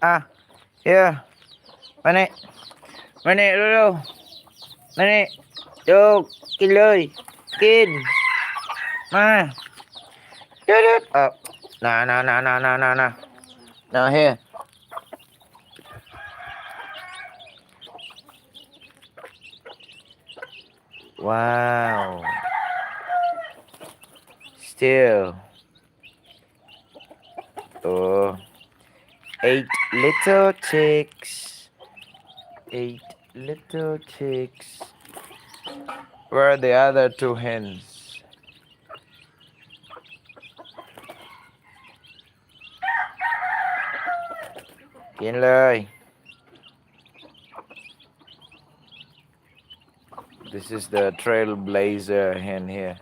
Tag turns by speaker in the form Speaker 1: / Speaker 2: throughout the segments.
Speaker 1: À, here. Bên này. Bên này, đâu đâu. Bên này. Vô, Kinh ơi. Kinh. Mà. Nah. Now here. Wow. Still. Oh. 8 little chicks. 8 little chicks. Where are the other 2 hens? Kiên lời. This is the trailblazer hen here.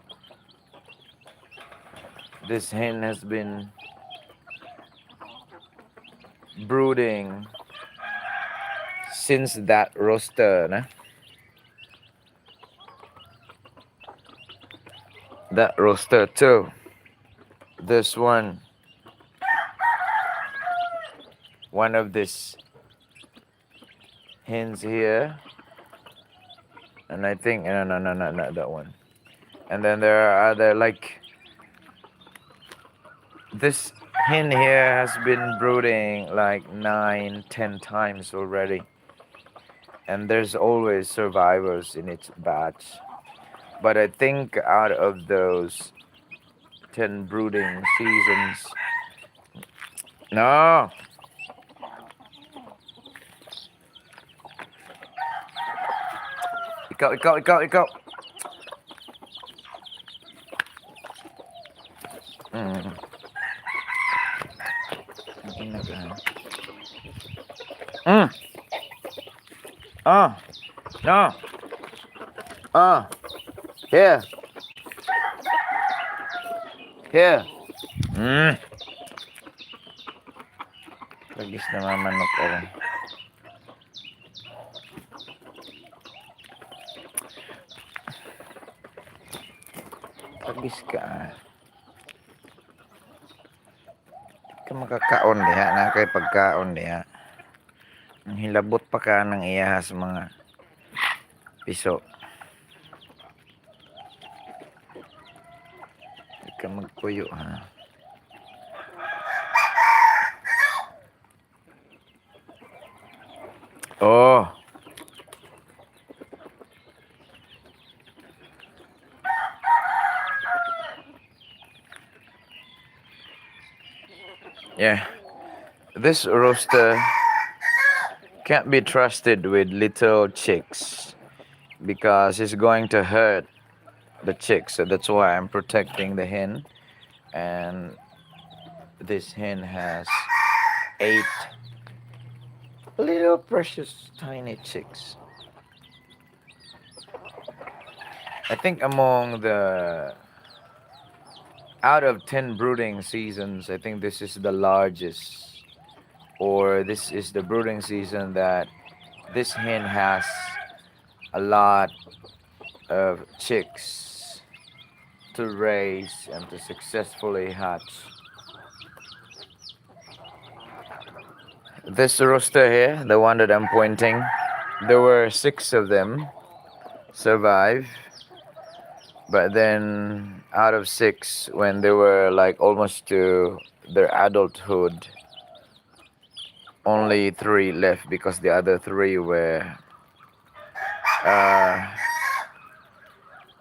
Speaker 1: This hen has been brooding since that rooster, nah? That rooster too. This one of these hens here, and I think no, not that one. And then there are other, like, this hen here has been brooding like 9-10 times already, and there's always survivors in its batch. But I think out of those 10 brooding seasons, no, ikaw. No. Here. Lagis namamanok ako. Lagis ka. Ka makakaon diha na kay pagkaon diha. Ang hilabot pa ka ng iyahas mga piso. Di ka magpuyo ha. Oh. Yeah. This rooster can't be trusted with little chicks because it's going to hurt the chicks. So that's why I'm protecting the hen. And this hen has 8 little precious tiny chicks. I think among the out of 10 brooding seasons, I think this is the largest, or this is the brooding season that this hen has a lot of chicks to raise and to successfully hatch. This rooster here, the one that I'm pointing, there were 6 of them survive, but then out of 6, when they were like almost to their adulthood, only 3 left because the other 3 were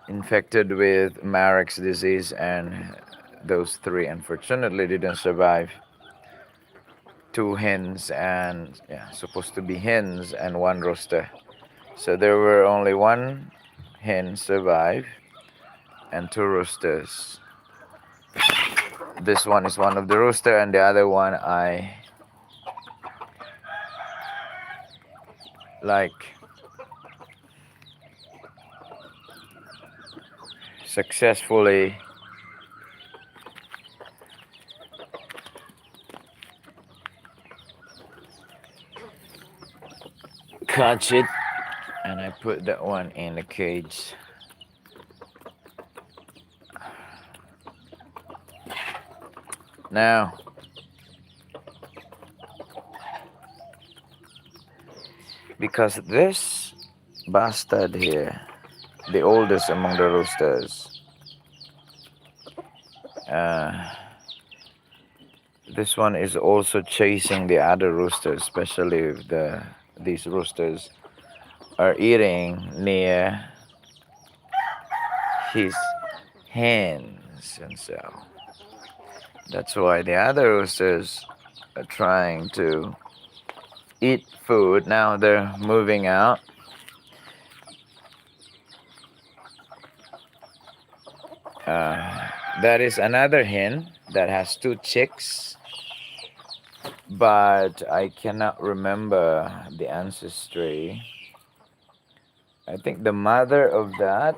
Speaker 1: infected with Marek's disease, and those 3 unfortunately didn't survive. 2 hens and supposed to be hens and 1 rooster. So there were only 1 hen survive and 2 roosters. This one is one of the rooster, and the other one I successfully catch it, and I put that one in the cage. Now because this bastard here, the oldest among the roosters, uh, this one is also chasing the other roosters, especially if these roosters are eating near his hens, and so that's why the other roosters are trying to eat food. Now they're moving out. That is another hen that has two chicks, but I cannot remember the ancestry. I think the mother of that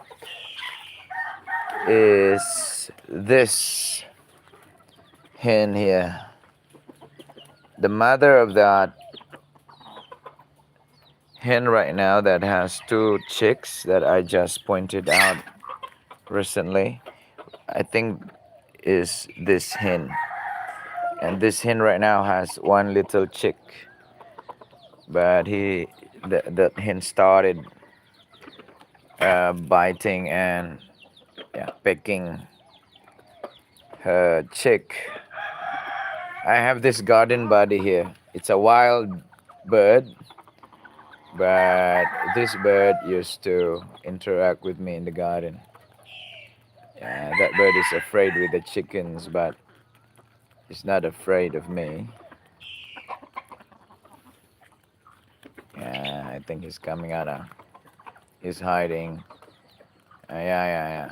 Speaker 1: is this hen here. The mother of that hen right now that has two chicks that I just pointed out recently, I think is this hen. And this hen right now has one little chick, but that hen started biting and pecking her chick. I have this garden buddy here. It's a wild bird, but this bird used to interact with me in the garden. That bird is afraid with the chickens, but it's not afraid of me. I think he's coming out now. He's hiding. Yeah.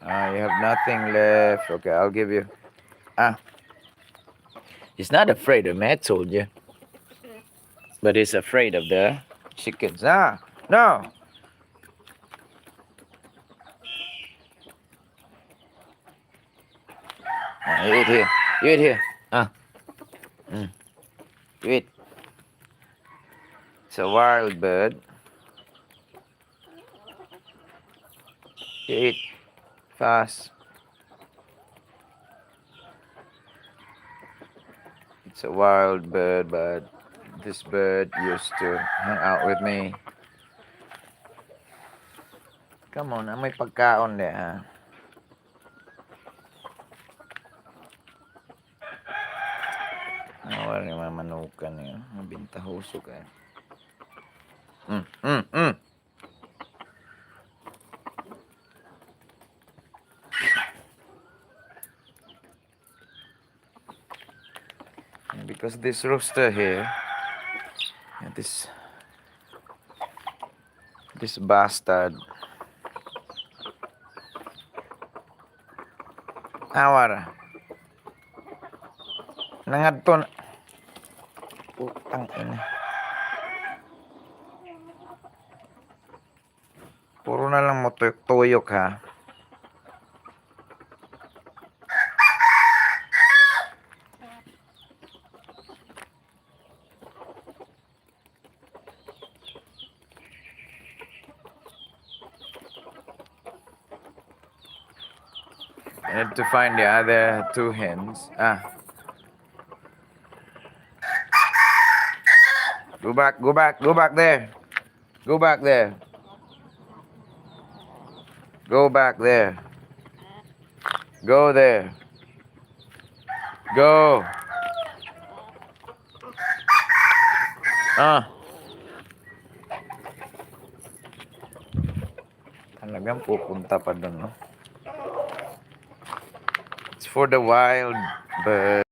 Speaker 1: You have nothing left. Okay, I'll give you. Ah, he's not afraid of me, I told you. But he's afraid of the chickens. Ah, no. You eat here. You eat here. Ah, you eat. It's a wild bird. You eat fast. It's a wild bird, but this bird used to hang out with me. Come on, may pagkaon de ha. Wala ni mamanukan yun. Mabintahoso ka. Mm, mm, mm. Because this rooster here, this bastard, awara, nangadto na, putang ina. Puro na lang mo tuyok ha. I need to find the other two hens. Go back there. Go back there. Go back there. Go there. Go. Talagang pupunta pa dun, no? It's for the wild bird.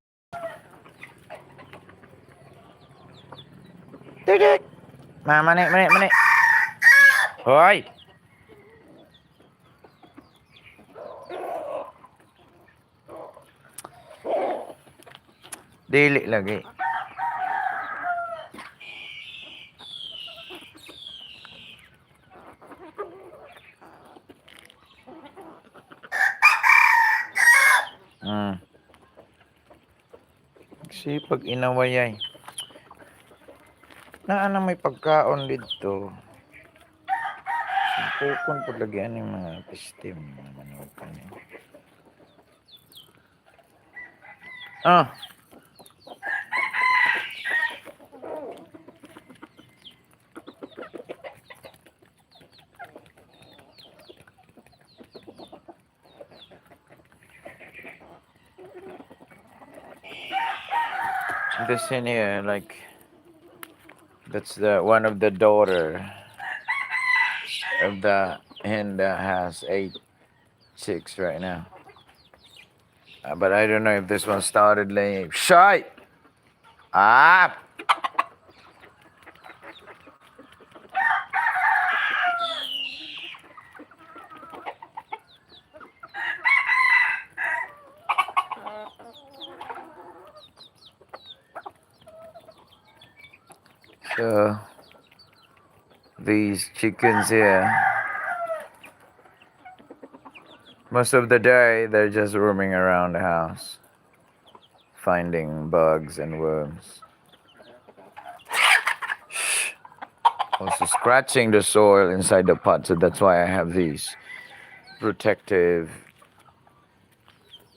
Speaker 1: Titik! Mani. Hoy! Dili lagi. Sipag inawayay. Na may pagkaon dito. Pukon po lagi yung mga pistim, mga manukan. This in here, like that's the one of the daughter of the hen that has 8 chicks right now. But I don't know if this one started laying. Shite! Ah! So these chickens here, most of the day they're just roaming around the house, finding bugs and worms. Also scratching the soil inside the pot, so that's why I have these protective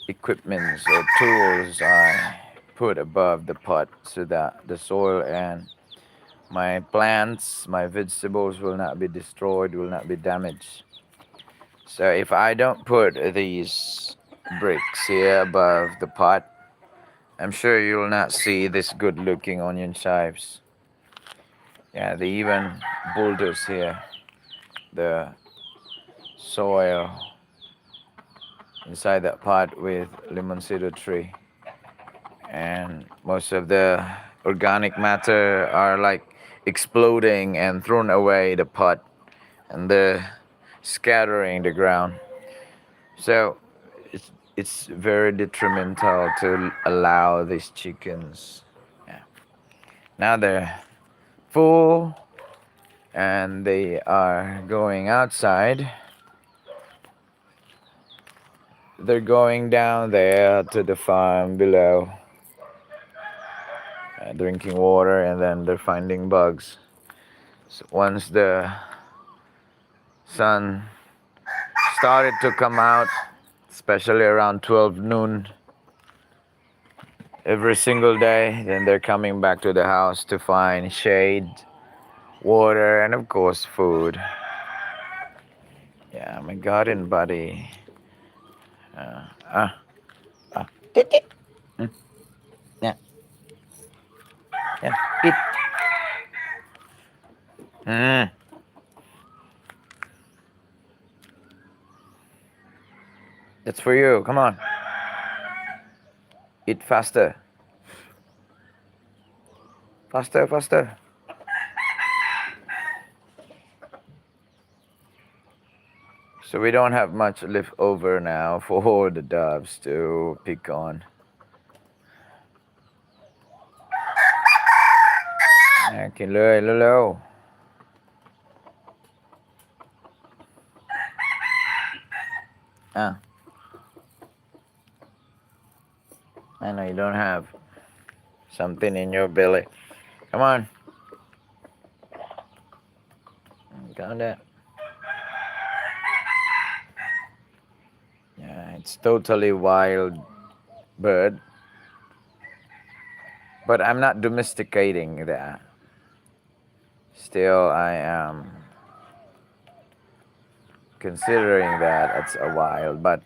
Speaker 1: equipments or tools I put above the pot so that the soil and my plants, my vegetables will not be destroyed, will not be damaged. So if I don't put these bricks here above the pot, I'm sure you'll not see this good looking onion chives. Yeah, they even bulldoze here the soil inside that pot with limoncillo tree, and most of the organic matter are like exploding and thrown away the pot, and they're scattering the ground. So it's very detrimental to allow these chickens. Yeah. Now they're full and they are going outside. They're going down there to the farm below, drinking water, and then they're finding bugs. So once the sun started to come out, especially around 12 noon every single day, then they're coming back to the house to find shade, water, and of course food. Yeah, my garden buddy. Uh, ah, Tit, tit. Mm, yeah, yeah, eat. Mm, that's for you. Come on, eat faster, faster, faster. So we don't have much left over now for the doves to pick on. À,กินเลยเร็วๆอ่ะ I know you don't have something in your belly. Come on. Got it. Yeah, it's totally wild bird. But I'm not domesticating that. Still, I am considering that it's a wild. But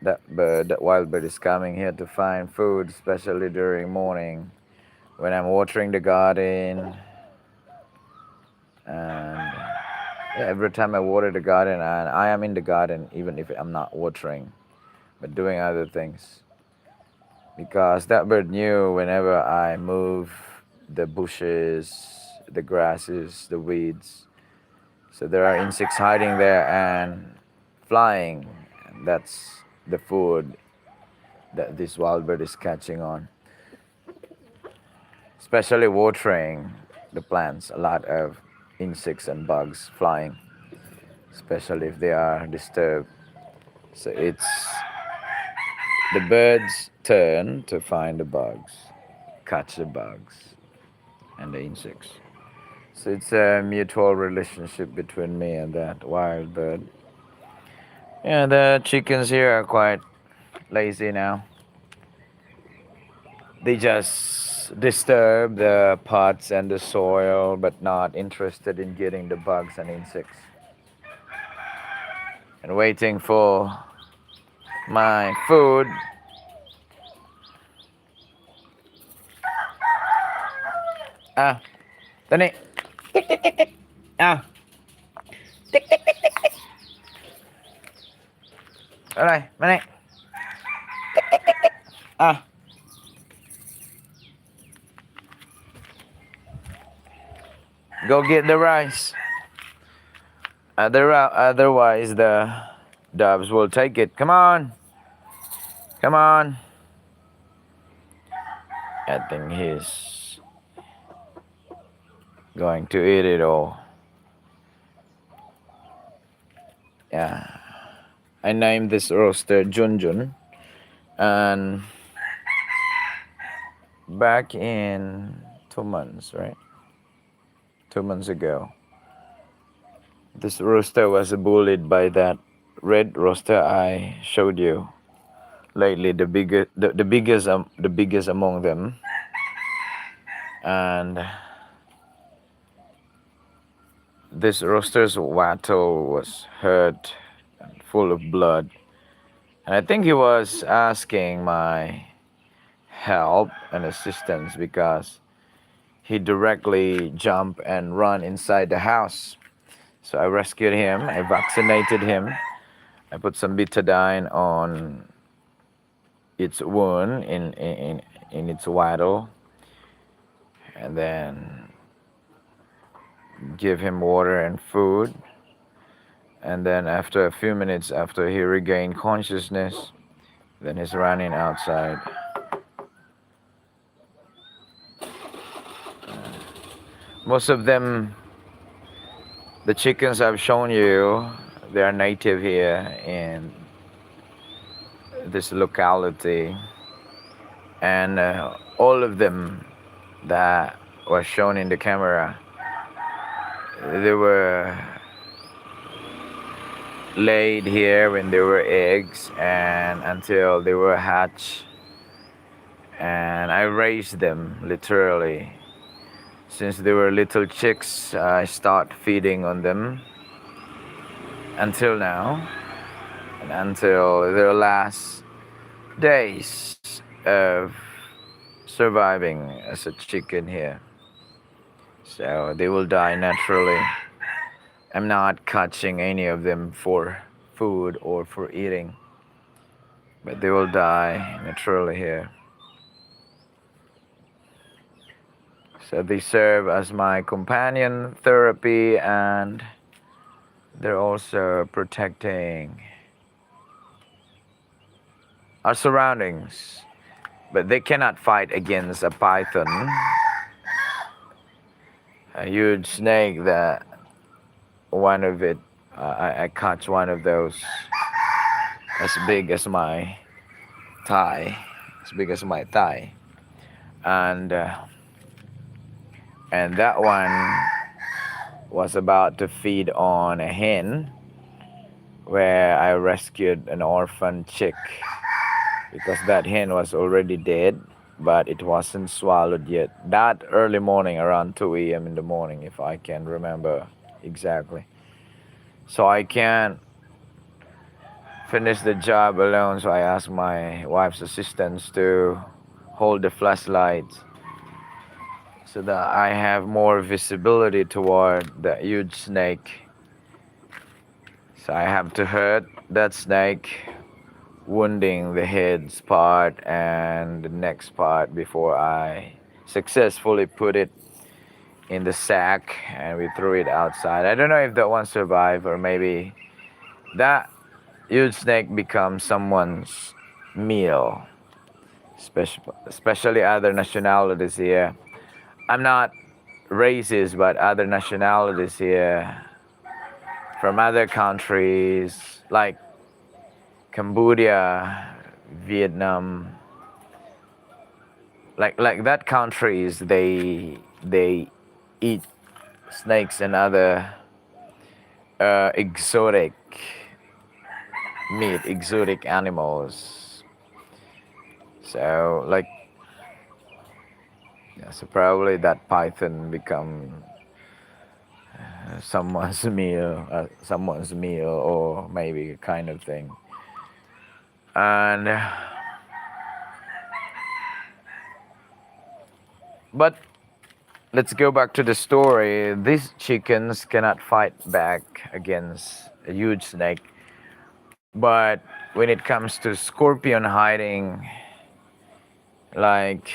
Speaker 1: that wild bird is coming here to find food, especially during morning when I'm watering the garden. And yeah, every time I water the garden, and I am in the garden, even if I'm not watering, but doing other things. Because that bird knew whenever I move the bushes, the grasses, the weeds, so there are insects hiding there and flying. And that's the food that this wild bird is catching on. Especially watering the plants, a lot of insects and bugs flying, especially if they are disturbed. So it's the bird's turn to find the bugs, catch the bugs and the insects. So it's a mutual relationship between me and that wild bird. Yeah, the chickens here are quite lazy now. They just disturb the pots and the soil, but not interested in getting the bugs and insects. And waiting for my food. À, tới đây. À, ở đây, bên này. À, go get the rice. Otherwise, the doves will take it. Come on. Come on. I think he's going to eat it all. Yeah. I named this rooster Junjun. And back in 2 months, right? 2 months ago, this rooster was bullied by that red rooster I showed you lately, the biggest among them. And this rooster's wattle was hurt and full of blood. And I think he was asking my help and assistance because he directly jumped and ran inside the house. So I rescued him, I vaccinated him, I put some betadine on its wound in its wattle, and then give him water and food. And then after a few minutes after he regained consciousness, then he's running outside. Most of them, the chickens I've shown you, they are native here in this locality, and all of them that was shown in the camera, they were laid here when they were eggs and until they were hatched, and I raised them literally since they were little chicks. I start feeding on them until now, and until their last days of surviving as a chicken here. So they will die naturally. I'm not catching any of them for food or for eating, but they will die naturally here. So they serve as my companion therapy, and they're also protecting our surroundings. But they cannot fight against a python, a huge snake that one of it, I catch one of those as big as my thigh, and that one was about to feed on a hen where I rescued an orphan chick because that hen was already dead, but it wasn't swallowed yet. That early morning, around 2 a.m. in the morning, if I can remember exactly. So I can't finish the job alone, so I asked my wife's assistants to hold the flashlights so that I have more visibility toward the huge snake. So I have to hurt that snake, wounding the head's part and the neck's part before I successfully put it in the sack and we threw it outside. I don't know if that one survived, or maybe that huge snake becomes someone's meal, especially other nationalities here. I'm not racist, but other nationalities here from other countries like Cambodia, Vietnam, like that countries, they eat snakes and other exotic meat, exotic animals. So like, yeah, so probably that python become someone's meal, or maybe kind of thing. And but let's go back to the story. These chickens cannot fight back against a huge snake, but when it comes to scorpion hiding, like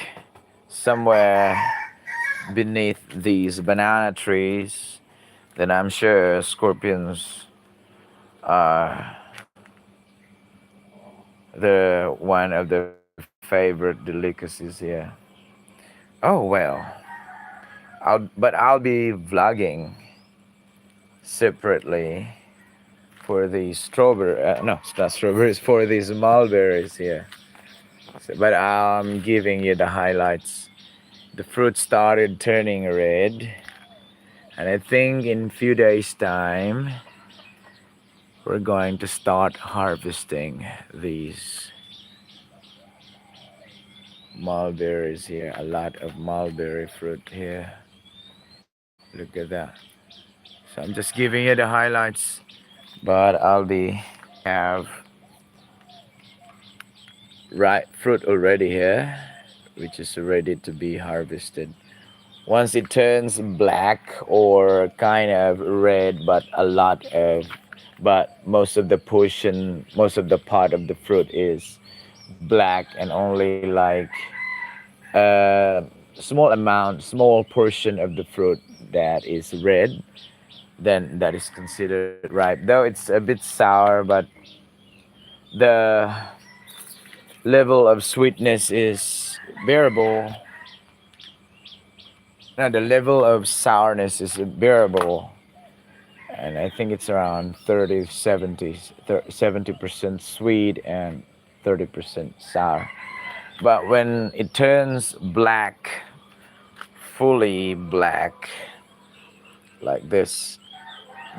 Speaker 1: somewhere beneath these banana trees, then I'm sure scorpions are the one of the favorite delicacies here. Oh well, I'll be vlogging separately for the strawberry. No, it's not strawberries. For these mulberries here. So, but I'm giving you the highlights. The fruit started turning red, and I think in few days' time we're going to start harvesting these mulberries here. A lot of mulberry fruit here. Look at that. So I'm just giving you the highlights, but I'll be have ripe fruit already here, which is ready to be harvested. Once it turns black or kind of red, but most of the portion, most of the part of the fruit is black, and only like a small portion of the fruit that is red, then that is considered ripe. Though it's a bit sour, but the level of sweetness is bearable. Now the level of sourness is bearable, and I think it's around 70% sweet and 30% sour. But when it turns black, fully black, like this,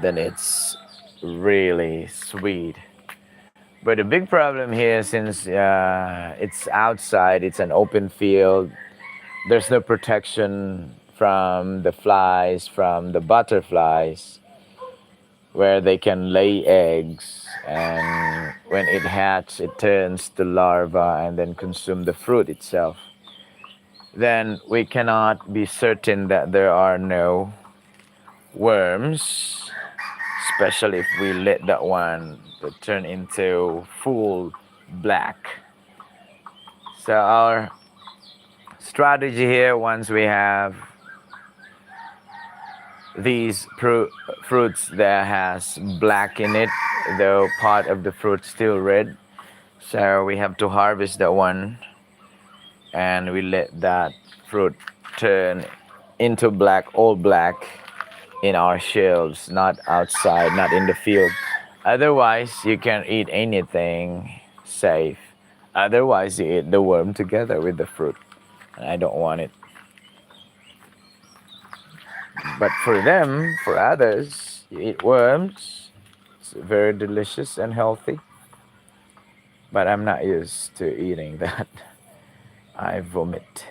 Speaker 1: then it's really sweet. But the big problem here, since it's outside, it's an open field, there's no protection from the flies, from the butterflies, where they can lay eggs, and when it hatches it turns to larva and then consume the fruit itself. Then we cannot be certain that there are no worms, especially if we let that one to turn into full black. So our strategy here, once we have these fruits that has black in it, though part of the fruit still red, so we have to harvest that one, and we let that fruit turn into black, all black, in our shelves, not outside, not in the field. Otherwise you can eat anything safe. Otherwise you eat the worm together with the fruit, and I don't want it. But for them, for others, you eat worms. It's very delicious and healthy. But I'm not used to eating that. I vomit.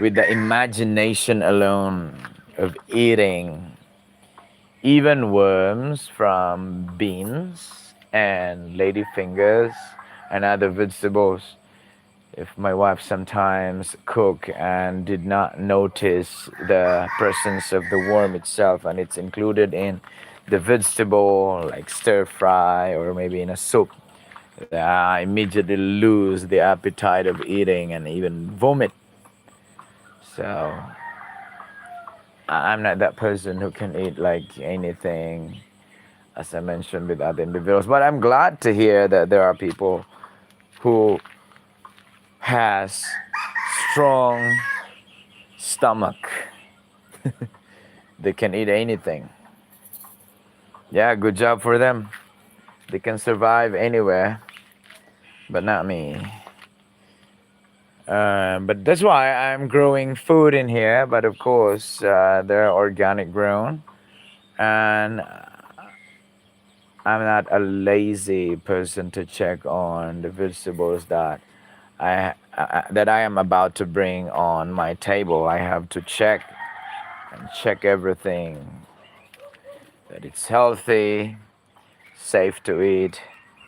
Speaker 1: With the imagination alone of eating even worms from beans and ladyfingers and other vegetables. If my wife sometimes cook and did not notice the presence of the worm itself, and it's included in the vegetable like stir fry or maybe in a soup, I immediately lose the appetite of eating and even vomit. So I'm not that person who can eat like anything, as I mentioned with other individuals. But I'm glad to hear that there are people who has strong stomach. They can eat anything. Yeah, good job for them. They can survive anywhere, but not me. But that's why I'm growing food in here. But of course, they're organic grown, and I'm not a lazy person to check on the vegetables that I am about to bring on my table. I have to check everything, that it's healthy, safe to eat,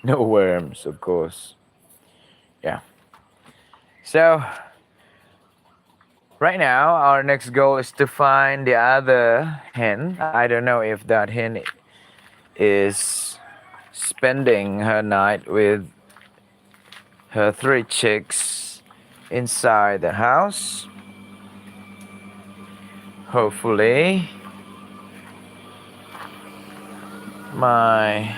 Speaker 1: no worms, of course. Yeah. So Right now, our next goal is to find the other hen. I don't know if that hen is spending her night with her three chicks inside the house. Hopefully, my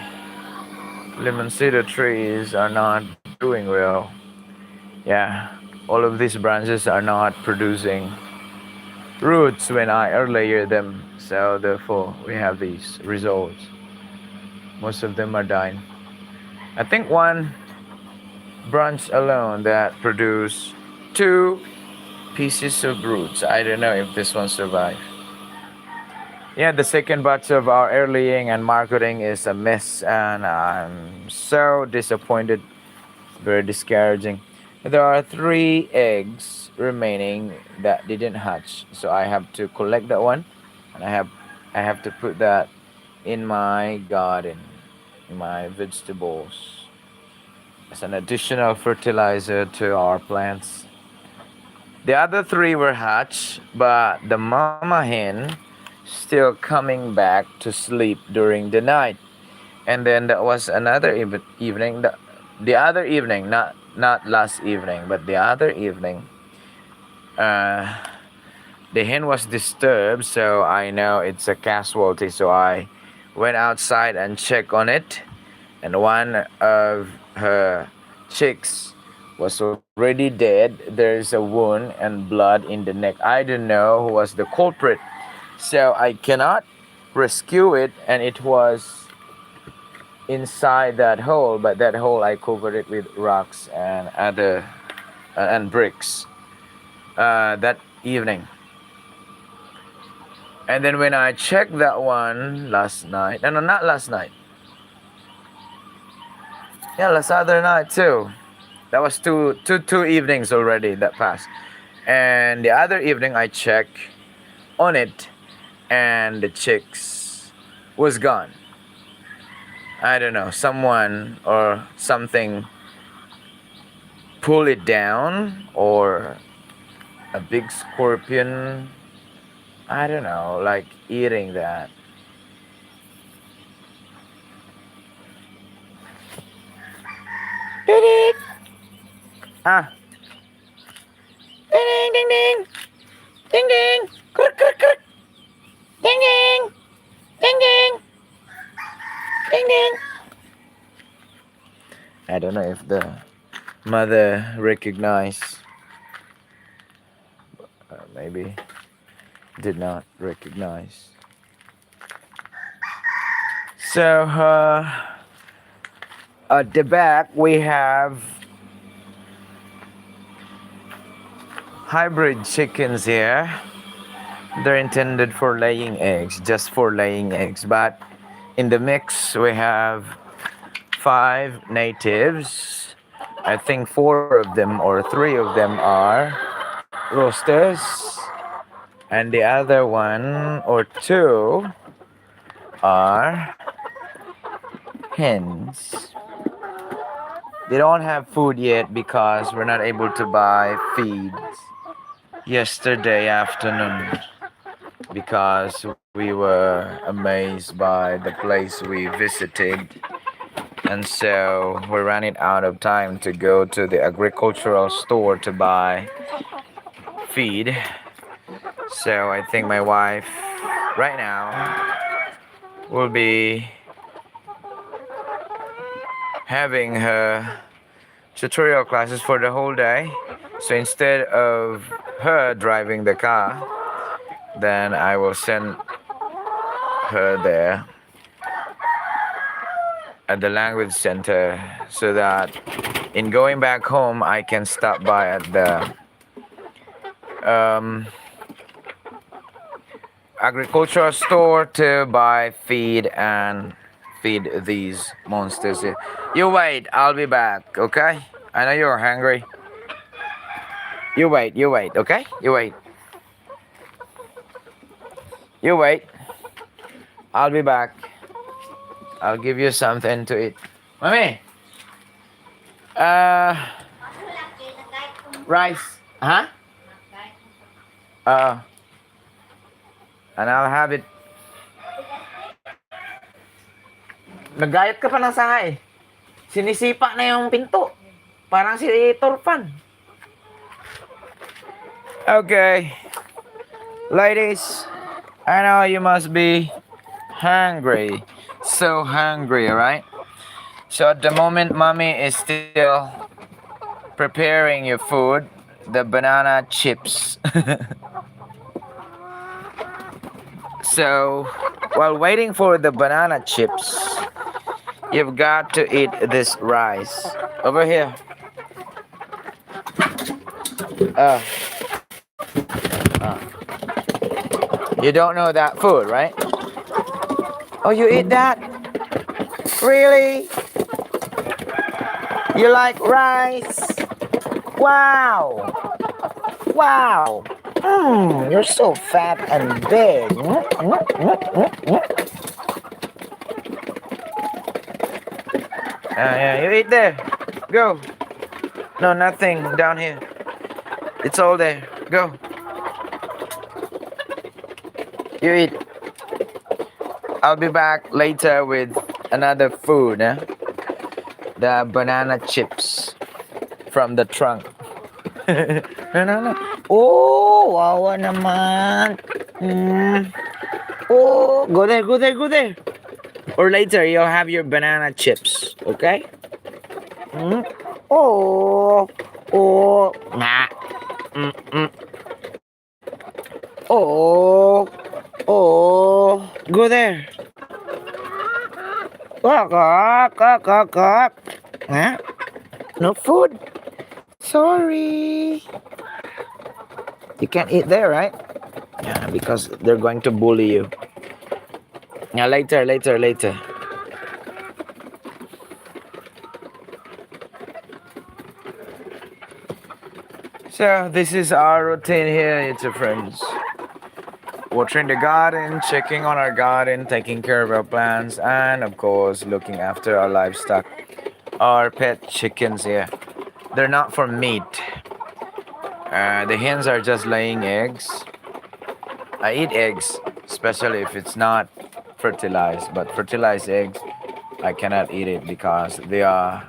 Speaker 1: lemon cedar trees are not doing well. Yeah, all of these branches are not producing roots when I layer them, so therefore we have these results. Most of them are dying. I think one branch alone that produce two pieces of roots. I don't know if this one survived. Yeah, the second batch of our earlying and marketing is a mess, and I'm so disappointed. Very discouraging. There are three eggs remaining that didn't hatch, so I have to collect that one, and I have to put that in my garden, in my vegetables, as an additional fertilizer to our plants. The other three were hatched, but the mama hen still coming back to sleep during the night. And then that was another evening. The other evening, not last evening, but the other evening, uh, the hen was disturbed, so I know it's a casualty. So I went outside and checked on it, and one of her chicks was already dead. There's a wound and blood in the neck. I don't know who was the culprit, so I cannot rescue it, and it was inside that hole, but that hole I covered it with rocks and other and bricks that evening. And then when I checked that one last night, no, not last night, yeah, last other night too. That was two evenings already that passed. And the other evening I checked on it, and the chicks was gone. I don't know, someone or something pull it down, or a big scorpion, I don't know, like eating that. Ding ding. Ah. Ding ding ding. Ding ding. Kruk kruk kruk. Ding ding. Ding ding. Ding ding. I don't know if the mother recognized, maybe did not recognize. So at the back we have hybrid chickens here. They're intended for laying eggs, just for laying eggs. But in the mix we have 5 natives. I think 4 of them or 3 of them are roosters, and the other 1 or 2 are hens. They don't have food yet because we're not able to buy feeds yesterday afternoon, because we were amazed by the place we visited, and so we're running out of time to go to the agricultural store to buy feed. So I think my wife right now will be having her tutorial classes for the whole day. So instead of her driving the car, then I will send her there at the language center, so that in going back home I can stop by at the um, agricultural store to buy feed and feed these monsters here. You wait, I'll be back, okay? I know you're hungry. You wait, okay? You wait. You wait. I'll be back. I'll give you something to eat. Mommy, uh, rice. Huh? And I'll have it. Nagayat ka pa ng sanga eh. Sinisipa na yung pinto. Parang si Torpan. Okay. Ladies, I know you must be hungry. So hungry, alright? So at the moment, mommy is still preparing your food, the banana chips. So while waiting for the banana chips, you've got to eat this rice. Over here. Uh, you don't know that food, right? Oh, you eat that? Really? You like rice? Wow! Wow! You're so fat and big. Yeah, you eat there. Go. No, nothing down here. It's all there. Go. You eat. I'll be back later with another food, eh? The banana chips from the trunk. No. Oh, wawa naman. Oh, go there. Or later, you'll have your banana chips, okay? Oh, nah. Oh, go there. Cock. Huh? No food? Sorry. You can't eat there, right? Yeah, because they're going to bully you. Yeah, later. So this is our routine here, it's your friends. Watering the garden, checking on our garden, taking care of our plants, and of course looking after our livestock. Our pet chickens here. They're not for meat. The hens are just laying eggs. I eat eggs, especially if it's not fertilized. But fertilized eggs, I cannot eat it because they are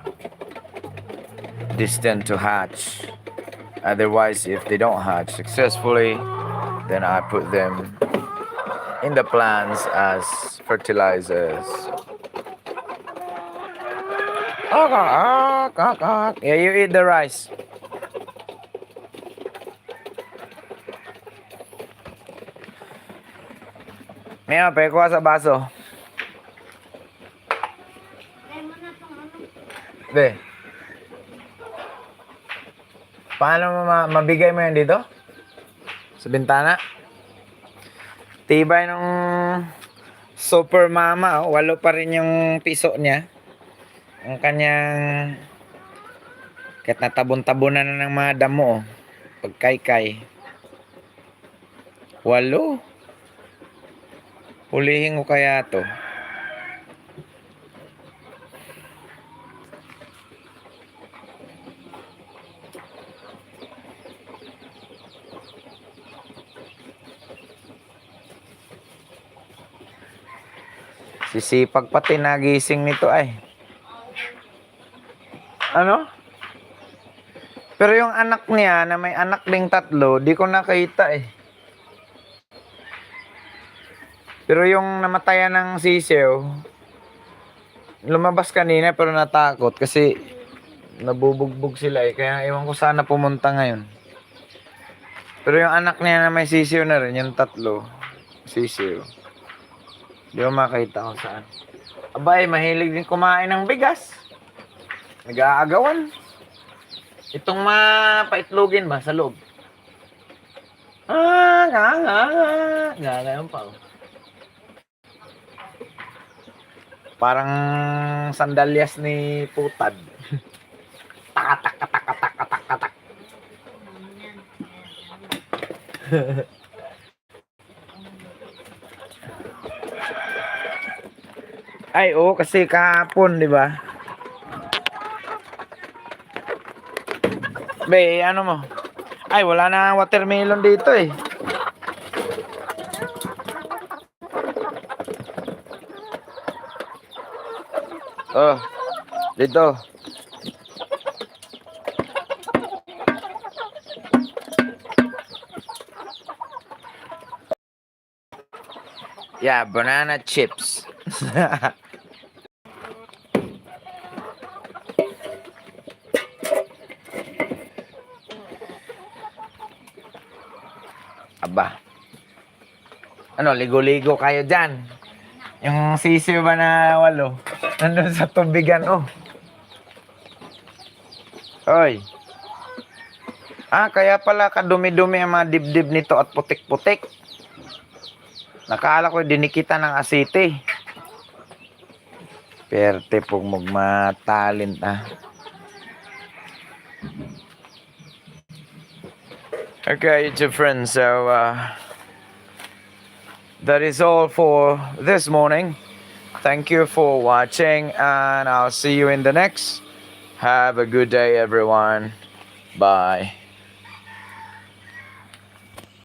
Speaker 1: destined to hatch. Otherwise, if they don't hatch successfully, then I put them in the plants as fertilizers. Yeah, you eat the rice. Maya, pekuha sa baso. Be. Paano mo mabigay mo yan dito? Sa bintana? Tibay nung super mama, oh. 8 pa rin yung piso niya. Ang kanyang kahit natabon-tabunan na ng mga damo, oh. Pagkaykay. 8. Hulihin ko kaya to. Sisipag pati nagising nito ay. Ano? Pero yung anak niya na may anak ding 3, di ko nakita eh. Pero yung namatayan ng sisiw, lumabas kanina pero natakot kasi nabubugbog sila eh. Kaya ewan ko sana pumunta ngayon. Pero yung anak niya na may sisiw na rin, yung 3 sisiw. Di ko makita kung saan. Abay, mahilig din kumain ng bigas. Nag-aagawan. Itong mapaitlogin ba sa loob? Ngayon pa. Parang sandalyas ni Putad. Tak. Ay, oo, kasi kahapon, di ba? Be, ano mo? Ay, wala na watermelon dito eh. Oh, dito. Yeah, banana chips. Aba. Ano, ligo-ligo kayo dyan. Yung sisiw ba na walo? Nandun sa tubigan, oh. Oy. Kaya pala kadumi-dumi ang mga dibdib nito at putik-putik. Nakala ko dinikita ng asite. Perte pong magmatalent Okay, YouTube friends, so that is all for this morning. Thank you for watching, and I'll see you in the next. Have a good day, everyone. Bye.